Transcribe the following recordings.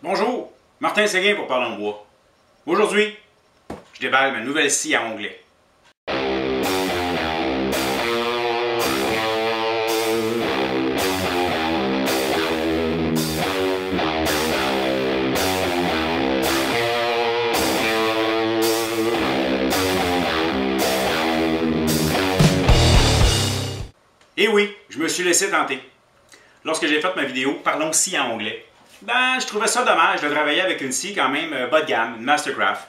Bonjour, Martin Séguin pour Parlons Bois. Aujourd'hui, je déballe ma nouvelle scie à onglet. Et oui, je me suis laissé tenter. Lorsque j'ai fait ma vidéo Parlons scie à onglet, je trouvais ça dommage de travailler avec une scie quand même bas de gamme, une Mastercraft.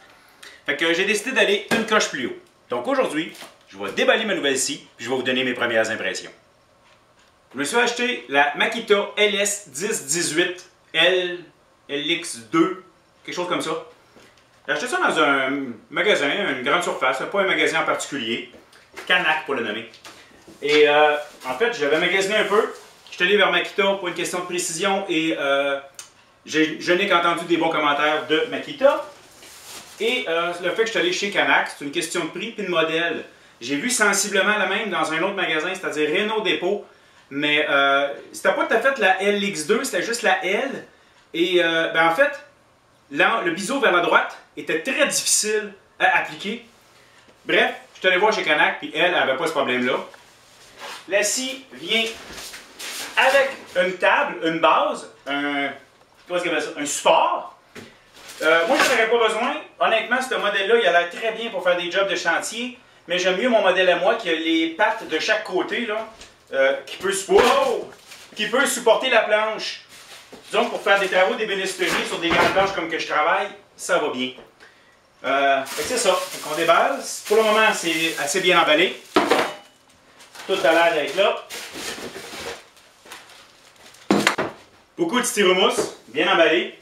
Fait que j'ai décidé d'aller une coche plus haut. Donc aujourd'hui, je vais déballer ma nouvelle scie, puis je vais vous donner mes premières impressions. Je me suis acheté la Makita LS1018 LX2, quelque chose comme ça. J'ai acheté ça dans un magasin, une grande surface, pas un magasin en particulier, Canac pour le nommer. Et en fait, j'avais magasiné un peu. Je suis allé vers Makita pour une question de précision et je n'ai qu'entendu des bons commentaires de Makita. Et le fait que je suis allé chez Canac, c'est une question de prix puis de modèle. J'ai vu sensiblement la même dans un autre magasin, c'est-à-dire Renault Dépôt. Mais c'était pas tout à fait la LX2, c'était juste la L. Et en fait, le biseau vers la droite était très difficile à appliquer. Bref, je suis allé voir chez Canac, puis elle n'avait pas ce problème-là. La scie vient avec une table, une base, un support. Moi, je n'en aurais pas besoin. Honnêtement, ce modèle-là, il a l'air très bien pour faire des jobs de chantier. Mais j'aime mieux mon modèle à moi qui a les pattes de chaque côté, là, qui peut supporter la planche. Donc, pour faire des travaux d'ébénisterie sur des grandes planches comme que je travaille, ça va bien. C'est ça. On déballe. Pour le moment, c'est assez bien emballé. Tout a l'air d'être là. Beaucoup de styromousse, bien emballé.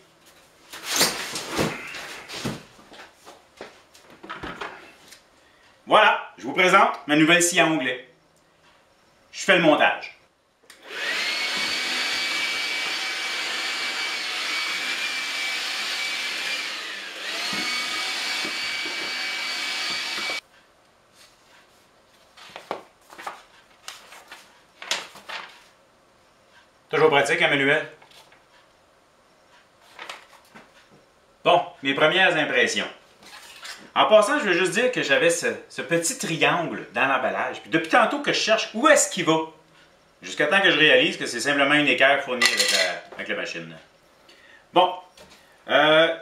Voilà, je vous présente ma nouvelle scie à onglet. Je fais le montage. Toujours pratique, un manuel. Bon, mes premières impressions. En passant, je veux juste dire que j'avais ce petit triangle dans l'emballage. Puis depuis tantôt que je cherche où est-ce qu'il va. Jusqu'à temps que je réalise que c'est simplement une équerre fournie avec la machine. Bon,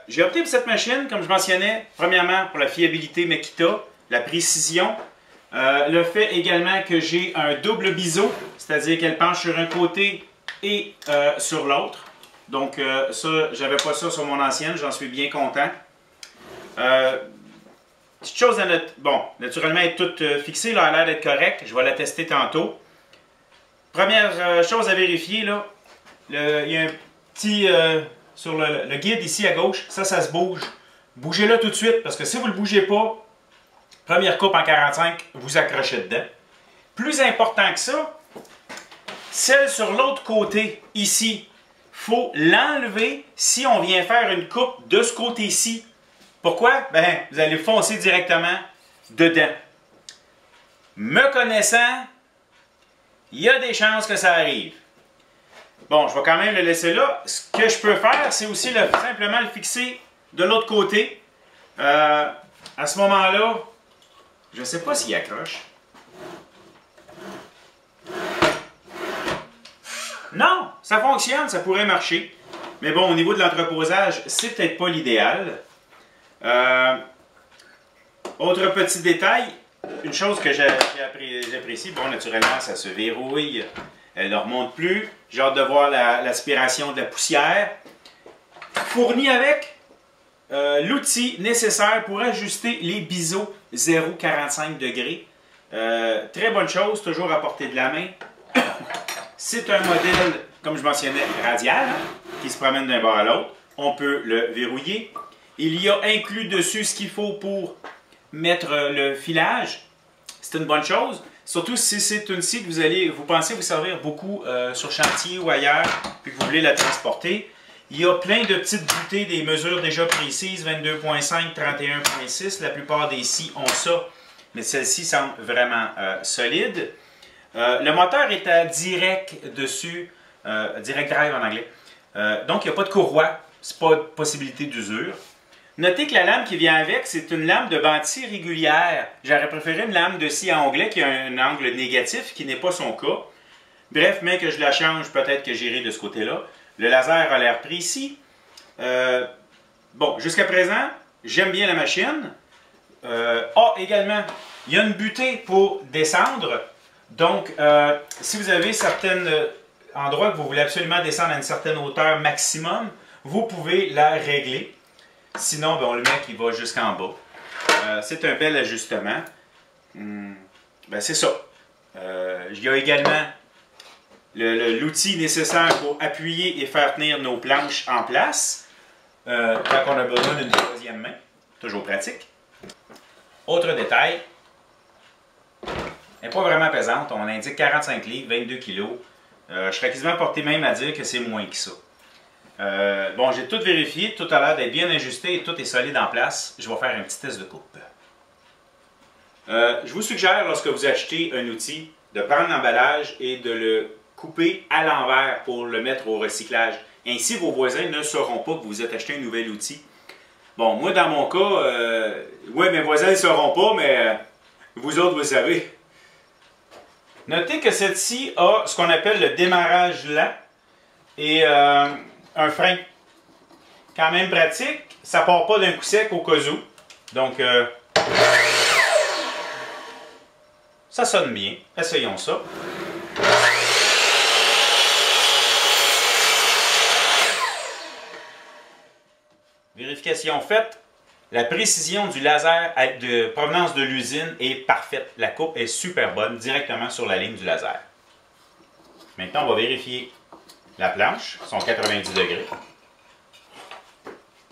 j'ai opté pour cette machine, comme je mentionnais, premièrement pour la fiabilité Makita, la précision, le fait également que j'ai un double biseau, c'est-à-dire qu'elle penche sur un côté et sur l'autre. Donc ça, j'avais pas ça sur mon ancienne, j'en suis bien content. Petite chose à noter, bon, naturellement elle est toute fixée, là, elle a l'air d'être correcte, je vais la tester tantôt. Première chose à vérifier, là, il y a un petit, sur le guide ici à gauche, ça se bouge. Bougez-le tout de suite, parce que si vous ne le bougez pas, première coupe en 45, vous accrochez dedans. Plus important que ça, celle sur l'autre côté, ici, il faut l'enlever si on vient faire une coupe de ce côté-ci. Pourquoi? Ben, vous allez foncer directement dedans. Me connaissant, il y a des chances que ça arrive. Bon, je vais quand même le laisser là. Ce que je peux faire, c'est aussi simplement le fixer de l'autre côté. À ce moment-là, je ne sais pas s'il accroche. Non, ça fonctionne, ça pourrait marcher. Mais bon, au niveau de l'entreposage, c'est peut-être pas l'idéal. Autre petit détail, une chose que j'apprécie, bon, naturellement, ça se verrouille, elle ne remonte plus. J'ai hâte de voir l'aspiration de la poussière. Fourni avec l'outil nécessaire pour ajuster les biseaux 0,45 degrés. Très bonne chose, toujours à portée de la main. C'est un modèle, comme je mentionnais, radial, qui se promène d'un bord à l'autre. On peut le verrouiller. Il y a inclus dessus ce qu'il faut pour mettre le filage. C'est une bonne chose. Surtout si c'est une scie que vous pensez vous servir beaucoup sur chantier ou ailleurs, puis que vous voulez la transporter. Il y a plein de petites butées, des mesures déjà précises, 22.5, 31.6. La plupart des scies ont ça, mais celle-ci semble vraiment solide. Le moteur est à direct dessus, direct drive en anglais. Donc, il n'y a pas de courroie c'est pas de possibilité d'usure. Notez que la lame qui vient avec, c'est une lame de Banti régulière. J'aurais préféré une lame de scie à onglet qui a un angle négatif, qui n'est pas son cas. Bref, mais que je la change, peut-être que j'irai de ce côté-là. Le laser a l'air précis. Bon, jusqu'à présent, j'aime bien la machine. Également, il y a une butée pour descendre. Donc, si vous avez certains endroits que vous voulez absolument descendre à une certaine hauteur maximum, vous pouvez la régler. Sinon, ben, on le met qui va jusqu'en bas. C'est un bel ajustement. Ben, c'est ça. Il y a également l'outil nécessaire pour appuyer et faire tenir nos planches en place. Quand on a besoin d'une troisième main. Toujours pratique. Autre détail. Elle n'est pas vraiment pesante. On indique 45 livres, 22 kg. Je serais quasiment porté même à dire que c'est moins que ça. Bon, j'ai tout vérifié, tout a l'air d'être bien ajusté et tout est solide en place. Je vais faire un petit test de coupe. Je vous suggère, lorsque vous achetez un outil, de prendre l'emballage et de le couper à l'envers pour le mettre au recyclage. Ainsi, vos voisins ne sauront pas que vous êtes acheté un nouvel outil. Bon, moi, dans mon cas, ouais, mes voisins ne sauront pas, mais vous autres, vous savez. Notez que celle-ci a ce qu'on appelle le démarrage lent et un frein quand même pratique. Ça ne part pas d'un coup sec au cas où. Donc, ça sonne bien. Essayons ça. Vérification faite. La précision du laser de provenance de l'usine est parfaite. La coupe est super bonne, directement sur la ligne du laser. Maintenant, on va vérifier la planche, son 90 degrés.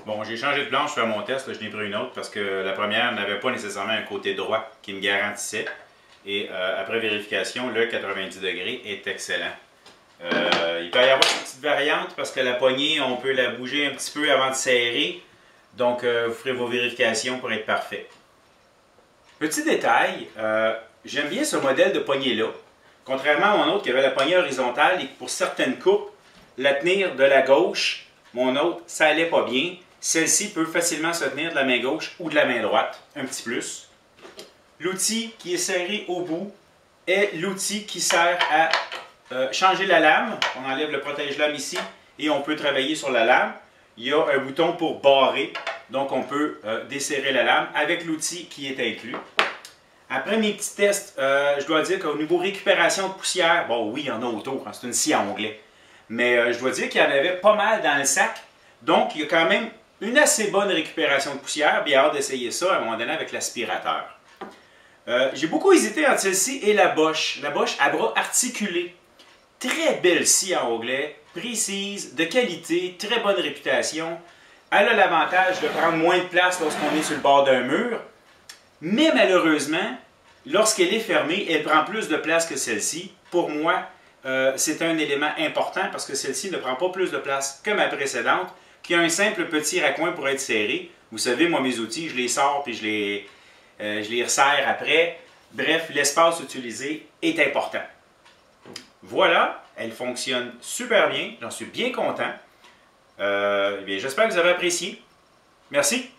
Bon, j'ai changé de planche pour faire mon test, là, je n'ai pris une autre parce que la première n'avait pas nécessairement un côté droit qui me garantissait. Et après vérification, le 90 degrés est excellent. Il peut y avoir une petite variante parce que la poignée, on peut la bouger un petit peu avant de serrer. Donc, vous ferez vos vérifications pour être parfait. Petit détail, j'aime bien ce modèle de poignée-là. Contrairement à mon autre qui avait la poignée horizontale et que pour certaines coupes, la tenir de la gauche, mon autre, ça allait pas bien. Celle-ci peut facilement se tenir de la main gauche ou de la main droite, un petit plus. L'outil qui est serré au bout est l'outil qui sert à changer la lame. On enlève le protège-lame ici et on peut travailler sur la lame. Il y a un bouton pour barrer, donc on peut desserrer la lame avec l'outil qui est inclus. Après mes petits tests, je dois dire qu'au niveau récupération de poussière, bon oui, il y en a autour, hein, c'est une scie à onglet. Mais je dois dire qu'il y en avait pas mal dans le sac. Donc il y a quand même une assez bonne récupération de poussière. Bien hâte d'essayer ça à un moment donné avec l'aspirateur. J'ai beaucoup hésité entre celle-ci et la Bosch. La Bosch à bras articulés. Très belle scie à onglet, précise, de qualité, très bonne réputation. Elle a l'avantage de prendre moins de place lorsqu'on est sur le bord d'un mur. Mais malheureusement, lorsqu'elle est fermée, elle prend plus de place que celle-ci. Pour moi, c'est un élément important parce que celle-ci ne prend pas plus de place que ma précédente, qui a un simple petit raccoin pour être serré. Vous savez, moi, mes outils, je les sors puis je les resserre après. Bref, l'espace utilisé est important. Voilà, elle fonctionne super bien. J'en suis bien content. J'espère que vous avez apprécié. Merci.